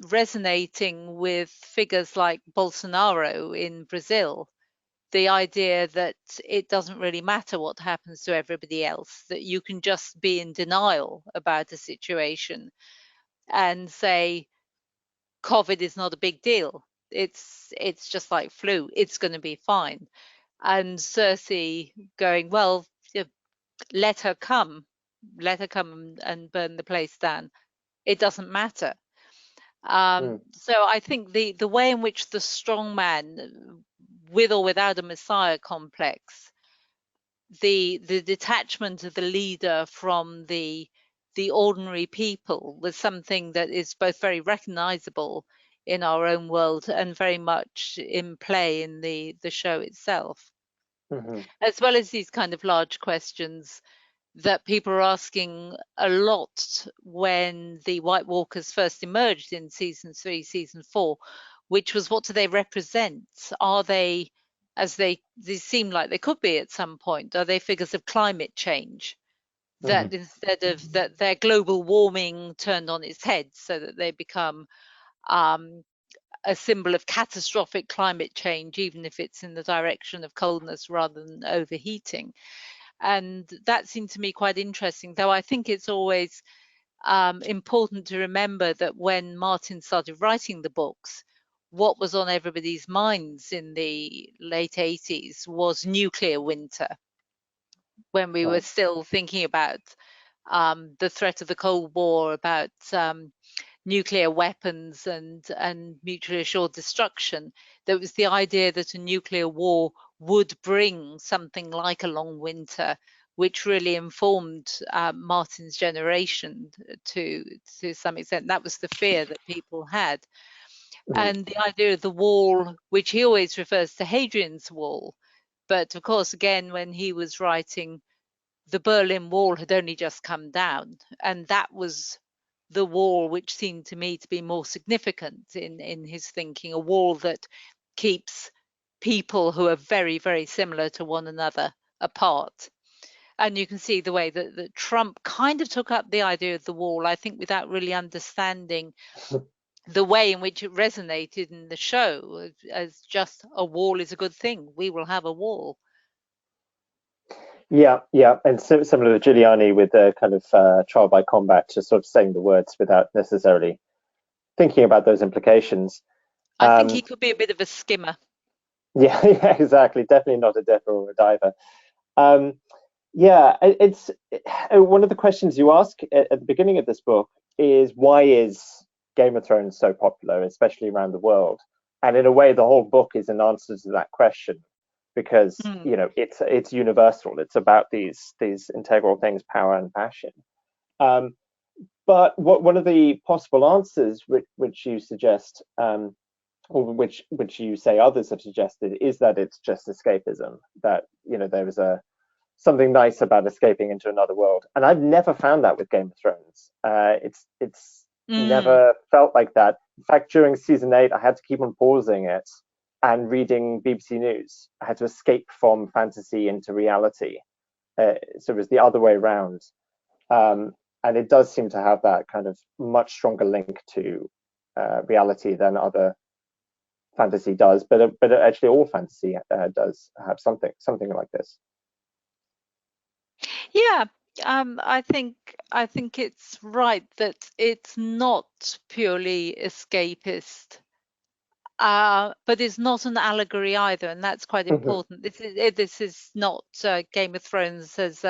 C: resonating with figures like Bolsonaro in Brazil. The idea that it doesn't really matter what happens to everybody else, that you can just be in denial about a situation and say COVID is not a big deal. It's just like flu. It's going to be fine. And Cersei going, well, let her come and burn the place down. It doesn't matter. So I think the way in which the strong man, with or without a messiah complex, the detachment of the leader from the ordinary people was something that is both very recognizable in our own world and very much in play in the show itself. as well as these kind of large questions that people are asking a lot when the White Walkers first emerged in season 3, season 4, which was, what do they represent? Are they, as they seem like they could be at some point, are they figures of climate change? That instead of that, their global warming turned on its head, so that they become a symbol of catastrophic climate change, even if it's in the direction of coldness rather than overheating. And that seemed to me quite interesting, though I think it's always important to remember that when Martin started writing the books, what was on everybody's minds in the late 80s was nuclear winter, when we were still thinking about the threat of the Cold War, about nuclear weapons and mutually assured destruction. There was the idea that a nuclear war would bring something like a long winter, which really informed Martin's generation to some extent. That was the fear that people had. And the idea of the wall, which he always refers to Hadrian's Wall, but of course, again, when he was writing, the Berlin Wall had only just come down, and that was the wall which seemed to me to be more significant in his thinking, a wall that keeps people who are very, very similar to one another apart. And you can see the way that Trump kind of took up the idea of the wall, I think, without really understanding the way in which it resonated in the show as just a wall is a good thing. We will have a wall.
D: Yeah, and similar to Giuliani with the kind of trial by combat, just sort of saying the words without necessarily thinking about those implications.
C: I think he could be a bit of a skimmer.
D: Yeah, exactly. Definitely not a dipper or a diver. It's one of the questions you ask at the beginning of this book is, why is Game of Thrones so popular, especially around the world? And in a way, the whole book is an answer to that question, because it's universal. It's about these integral things, power and passion. But one of the possible answers which you suggest, or which you say others have suggested, is that it's just escapism. That there is something nice about escaping into another world, and I've never found that with Game of Thrones. It's never felt like that. In fact, during season 8, I had to keep on pausing it and reading BBC News. I had to escape from fantasy into reality. So it was the other way around. And it does seem to have that kind of much stronger link to reality than other fantasy does. But actually, all fantasy does have something like this.
C: Yeah, I think it's right that it's not purely escapist. But it's not an allegory either, and that's quite important. This is not Game of Thrones as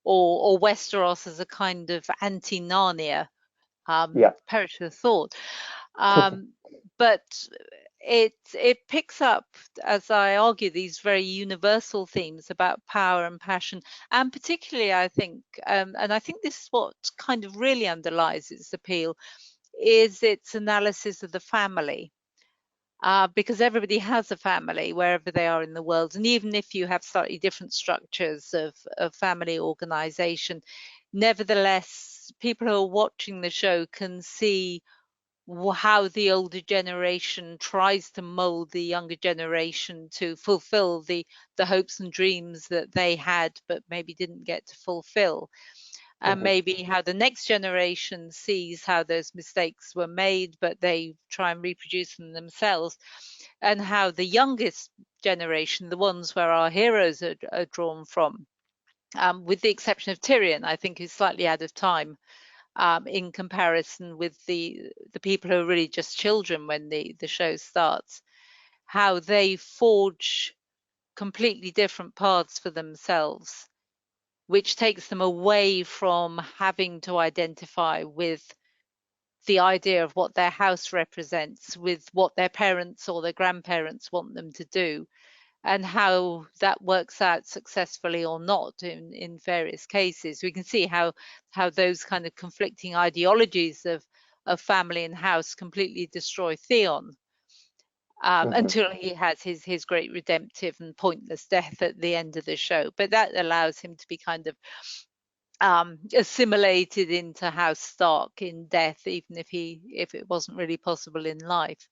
C: or Westeros as a kind of anti-Narnia. Perish the thought. But it picks up, as I argue, these very universal themes about power and passion, and particularly, I think, and I think this is what kind of really underlies its appeal, is its analysis of the family. Because everybody has a family wherever they are in the world, and even if you have slightly different structures of family organization, nevertheless, people who are watching the show can see how the older generation tries to mold the younger generation to fulfill the hopes and dreams that they had but maybe didn't get to fulfill. And maybe how the next generation sees how those mistakes were made, but they try and reproduce them themselves. And how the youngest generation, the ones where our heroes are drawn from, with the exception of Tyrion, I think is slightly out of time in comparison with the people who are really just children when the show starts, how they forge completely different paths for themselves, which takes them away from having to identify with the idea of what their house represents, with what their parents or their grandparents want them to do, and how that works out successfully or not in various cases. We can see how those kind of conflicting ideologies of family and house completely destroy Theon. until he has his great redemptive and pointless death at the end of the show. But that allows him to be kind of assimilated into House Stark in death, even if it wasn't really possible in life.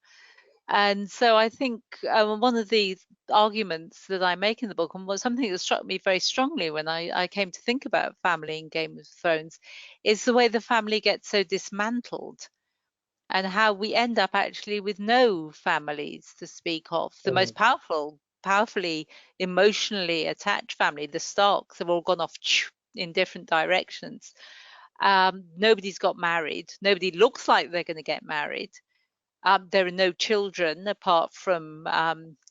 C: And so I think one of the arguments that I make in the book, and was something that struck me very strongly when I came to think about family in Game of Thrones, is the way the family gets so dismantled, and how we end up actually with no families to speak of. The most powerfully emotionally attached family, the Starks, have all gone off in different directions. Nobody's got married. Nobody looks like they're going to get married. There are no children apart from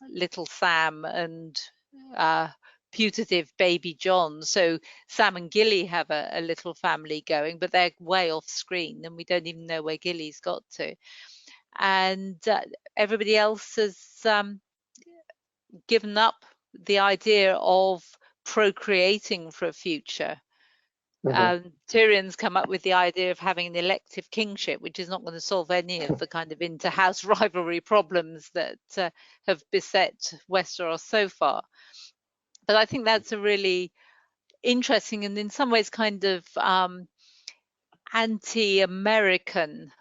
C: little Sam and putative baby John. So Sam and Gilly have a little family going, but they're way off screen and we don't even know where Gilly's got to. And everybody else has given up the idea of procreating for a future. Tyrion's come up with the idea of having an elective kingship, which is not going to solve any of the kind of inter-house rivalry problems that have beset Westeros so far. But I think that's a really interesting and in some ways kind of anti-American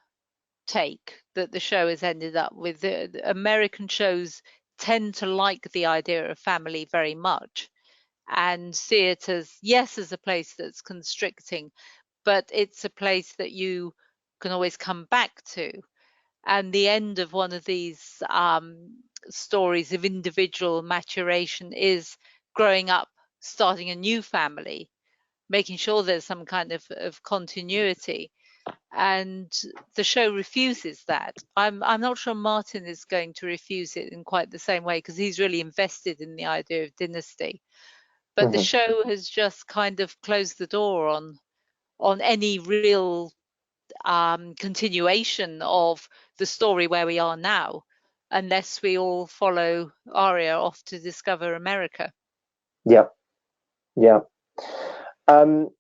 C: take that the show has ended up with. The American shows tend to like the idea of family very much and see it as, yes, as a place that's constricting, but it's a place that you can always come back to. And the end of one of these stories of individual maturation is growing up, starting a new family, making sure there's some kind of continuity. And the show refuses that. I'm not sure Martin is going to refuse it in quite the same way, because he's really invested in the idea of dynasty. But the show has just kind of closed the door on any real continuation of the story where we are now, unless we all follow Arya off to discover America.
D: Yeah. So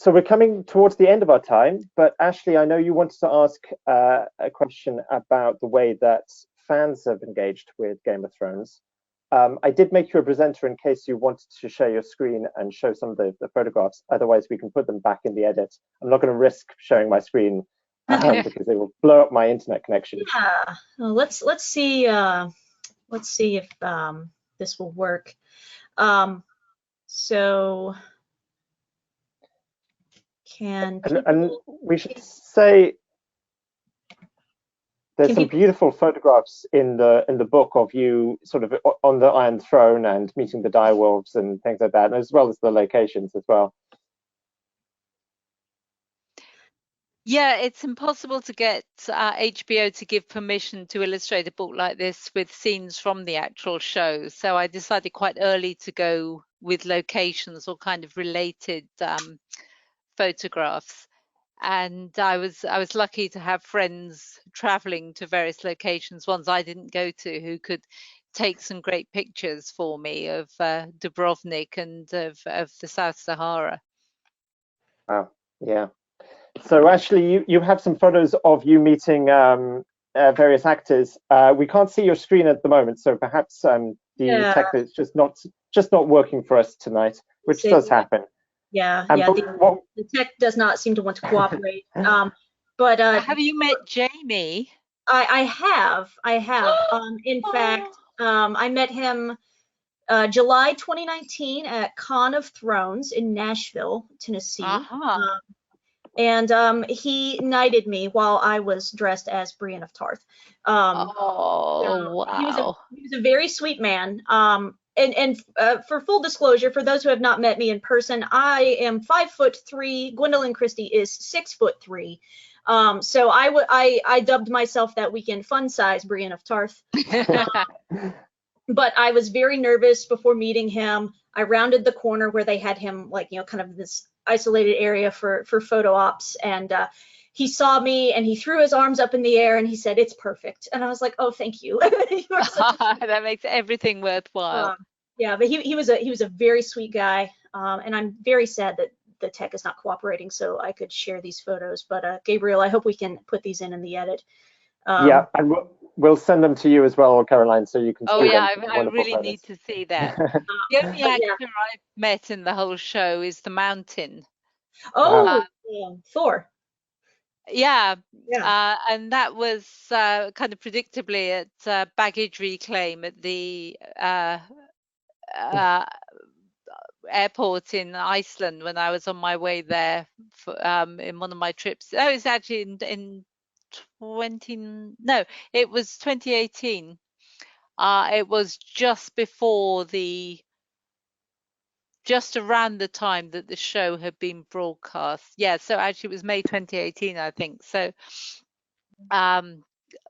D: we're coming towards the end of our time, but Ashley, I know you wanted to ask a question about the way that fans have engaged with Game of Thrones. I did make you a presenter in case you wanted to share your screen and show some of the photographs. Otherwise, we can put them back in the edit. I'm not going to risk sharing my screen because it will blow up my internet connection.
B: Yeah, well, let's see if this will work. So can people...
D: and we should say there's some beautiful photographs in the book of you sort of on the Iron Throne and meeting the direwolves and things like that, as well as the locations as well.
C: Yeah, it's impossible to get HBO to give permission to illustrate a book like this with scenes from the actual show. So I decided quite early to go with locations or kind of related photographs. And I was lucky to have friends traveling to various locations, ones I didn't go to, who could take some great pictures for me of Dubrovnik and of the South Sahara.
D: Wow, yeah. So actually, you have some photos of you meeting various actors. We can't see your screen at the moment, so perhaps the tech is just not working for us tonight, which does happen.
B: Yeah, the tech does not seem to want to cooperate. But
C: have you met Jamie?
B: I have. In fact, I met him July 2019 at Con of Thrones in Nashville, Tennessee. And he knighted me while I was dressed as Brienne of Tarth.
C: Wow.
B: He was a very sweet man. And for full disclosure, for those who have not met me in person, I am 5'3". Gwendolyn Christie is 6'3". So I dubbed myself that weekend fun size Brienne of Tarth. But I was very nervous before meeting him. I rounded the corner where they had him, like, kind of this isolated area for photo ops, and he saw me and he threw his arms up in the air and he said, "It's perfect." And I was like, "Oh, thank you."
C: That makes everything worthwhile.
B: Yeah, but he was a very sweet guy, and I'm very sad that the tech is not cooperating so I could share these photos. But Gabriel, I hope we can put these in the edit.
D: Yeah, and we'll send them to you as well, Caroline, so you can
C: Oh
D: see
C: yeah,
D: them.
C: I really need to see that. The only
B: Yeah.
C: actor I've met in the whole show is the Mountain.
B: Oh, Thor.
C: Yeah,
B: Yeah.
C: and that was kind of predictably at baggage reclaim at the uh, airport in Iceland when I was on my way there for, in one of my trips. Oh, it's actually in 2018. It was just around the time that the show had been broadcast. Yeah, so actually it was May 2018, I think. So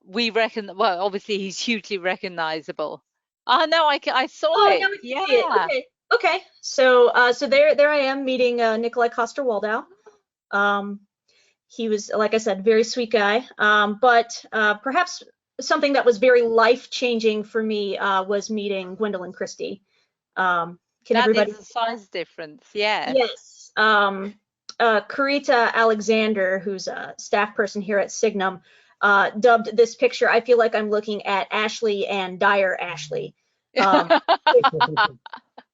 C: we reckon, well, obviously he's hugely recognizable. Oh no, I saw
B: Oh,
C: it.
B: now we can
C: Yeah.
B: see it. Okay. Okay. So there I am meeting Nikolai Coster-Waldau. He was, like I said, very sweet guy. But perhaps something that was very life-changing for me was meeting Gwendolyn Christie. Can
C: That
B: everybody?
C: is a size difference. Yeah.
B: Yes. Karita Alexander, who's a staff person here at Signum, dubbed this picture, I feel like I'm looking at Ashley and Dire Ashley.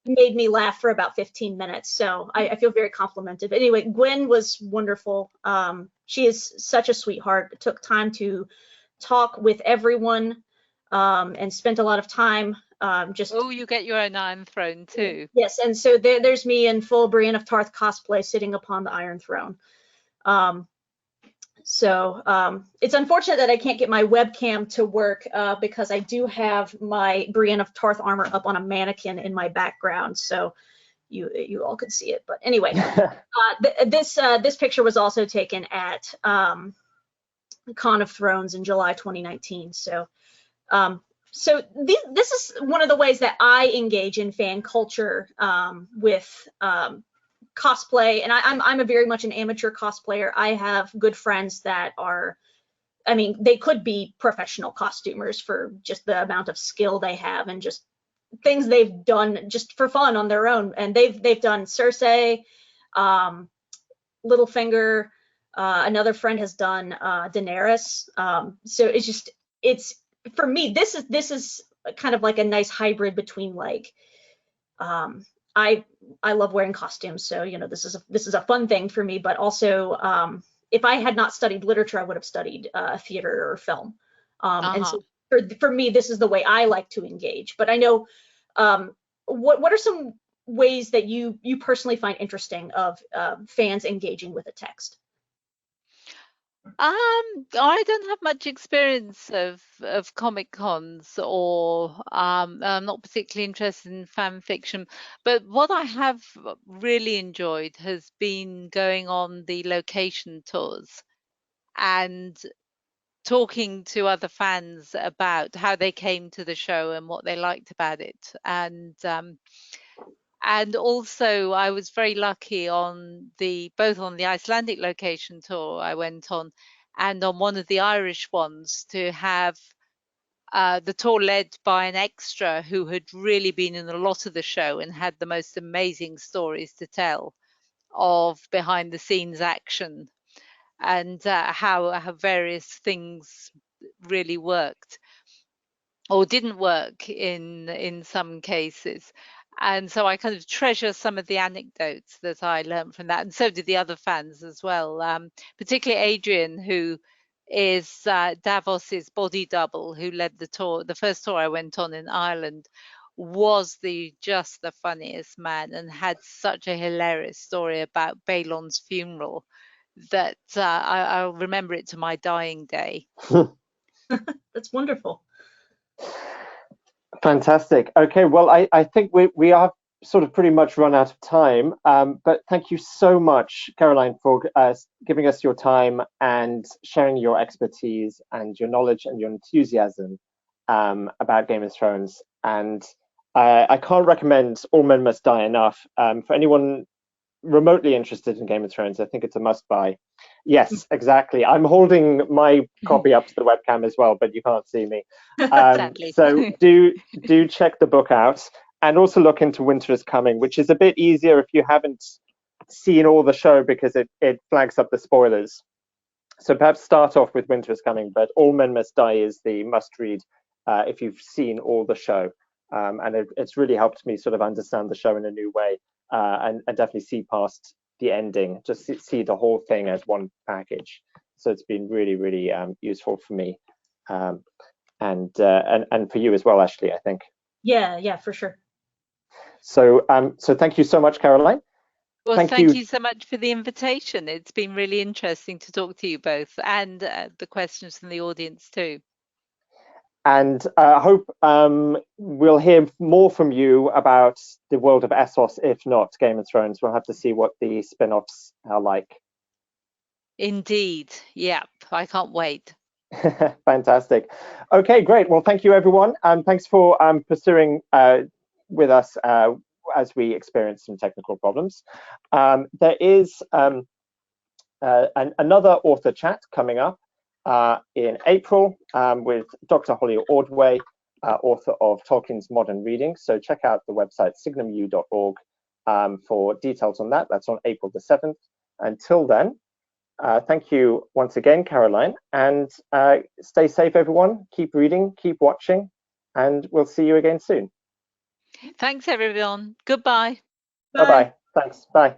B: Made me laugh for about 15 minutes. So I feel very complimented. But anyway, Gwen was wonderful. She is such a sweetheart. Took time to talk with everyone and spent a lot of time just.
C: Oh, you get your own Iron Throne too.
B: Yes, and so there's me in full Brienne of Tarth cosplay sitting upon the Iron Throne. It's unfortunate that I can't get my webcam to work because I do have my Brienne of Tarth armor up on a mannequin in my background, so you all could see it. But anyway, this picture was also taken at Con of Thrones in July 2019. So this is one of the ways that I engage in fan culture with cosplay, and I'm a very much an amateur cosplayer. I have good friends that are, I mean, they could be professional costumers for just the amount of skill they have and just things they've done just for fun on their own. And they've done Cersei, Littlefinger. Another friend has done Daenerys. So it's for me. This is kind of like a nice hybrid between like. I love wearing costumes, so this is a fun thing for me. But also, if I had not studied literature, I would have studied theater or film. And so for me, this is the way I like to engage. But I know what are some ways that you personally find interesting of fans engaging with a text?
C: I don't have much experience of Comic Cons, or I'm not particularly interested in fan fiction. But what I have really enjoyed has been going on the location tours and talking to other fans about how they came to the show and what they liked about it. And also, I was very lucky on both on the Icelandic location tour I went on and on one of the Irish ones to have the tour led by an extra who had really been in a lot of the show and had the most amazing stories to tell of behind the scenes action and how various things really worked or didn't work in some cases. And so I kind of treasure some of the anecdotes that I learned from that, and so did the other fans as well, particularly Adrian, who is Davos's body double, who led the tour. The first tour I went on in Ireland was just the funniest man and had such a hilarious story about Balon's funeral that I'll remember it to my dying day.
B: That's wonderful.
D: Fantastic. Okay, well, I think we are sort of pretty much run out of time, but thank you so much, Caroline, for giving us your time and sharing your expertise and your knowledge and your enthusiasm about Game of Thrones. And I can't recommend All Men Must Die enough. For anyone remotely interested in Game of Thrones, I think it's a must buy. Yes, exactly. I'm holding my copy up to the webcam as well, but you can't see me. So do check the book out, and also look into Winter is Coming, which is a bit easier if you haven't seen all the show because it flags up the spoilers. So perhaps start off with Winter is Coming, but All Men Must Die is the must-read if you've seen all the show. And it's really helped me sort of understand the show in a new way and definitely see past the ending, just see the whole thing as one package. So it's been really, really useful for me and for you as well, Ashley, I think.
B: Yeah, for sure.
D: So so thank you so much, Caroline.
C: Well, thank you so much for the invitation. It's been really interesting to talk to you both, and the questions from the audience too.
D: And I hope we'll hear more from you about the world of Essos, if not Game of Thrones. We'll have to see what the spin-offs are like.
C: Indeed. Yep. I can't wait.
D: Fantastic. Okay, great. Well, thank you, everyone. Thanks for pursuing with us as we experience some technical problems. There is another author chat coming up in April with Dr. Holly Ordway, author of Tolkien's Modern Reading. So check out the website signumu.org for details on that. That's on April the 7th. Until then, thank you once again, Caroline, and stay safe, everyone. Keep reading, keep watching, and we'll see you again soon.
C: Thanks, everyone. Goodbye.
D: Bye-bye. Thanks. Bye.